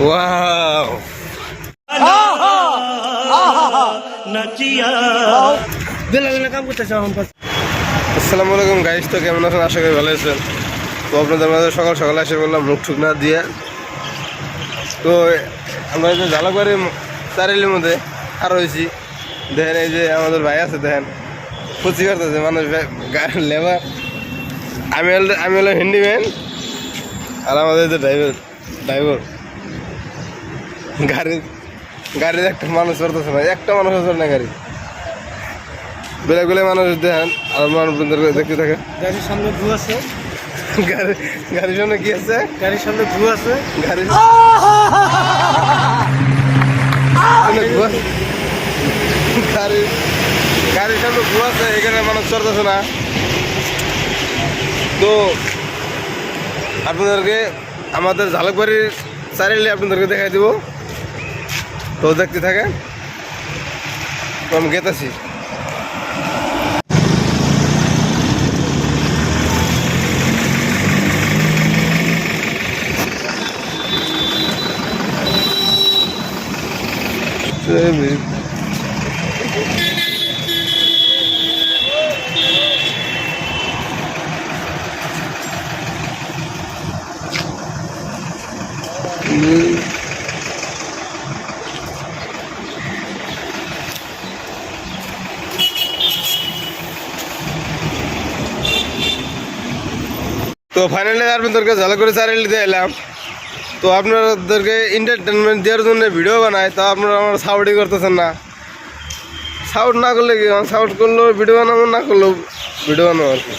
Wow আসসালামু আলাইকুম guys, তো কেমন আছেন? আশা করি ভালো আছেন। তো আপনাদের মাঝে সকাল সকাল এসে বললাম মুখ ঠুক না দিয়ে। তো আমরা এই যে ঝালকবাড়ি চারিলির মধ্যে আর হয়েছি। দেখেন এই যে আমাদের ভাই আছে, দেখেন ফুচি করতেছে মানুষ লেবার। আমি হলো হ্যান্ডিম্যান, আর আমাদের যে ড্রাইভার গাড়ির একটা মানুষ করতেছে না, একটা মানুষ আছে না গাড়ি বেলা মানুষ দেখেন। আর মানুষ দেখতে থাকে গাড়ির সামনে ভু আছে, গাড়ির সামনে কি আছে? গাড়ির সামনে ভু আছে, গাড়ির সামনে ভু আছে, এখানে মানুষ চলতেছে না। তো আপনাদেরকে আমাদের ঝালকবাড়ির চারিলে আপনাদেরকে দেখাই দিব। তো দেখতে থাকে, তো আমি গেতেছি। তো ফাইনালি আপনাদেরকে ঝালকবাড়ি চারিলে দিয়ে এলাম। তো আপনাদেরকে এন্টারটেনমেন্ট দেওয়ার জন্য ভিডিও বানায়, তো আপনারা আমার সাউন্ডই করতেছেন না। সাউন্ড না করলে কি, সাউন্ড করলেও ভিডিও বানাবো, না করলেও ভিডিও বানাবো আর কি।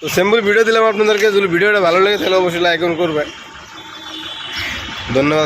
তো সিম্পল ভিডিও দিলাম আপনাদেরকে। যদি ভিডিওটা ভালো লাগে তাহলে অবশ্যই লাইক করবেন। ধন্যবাদ।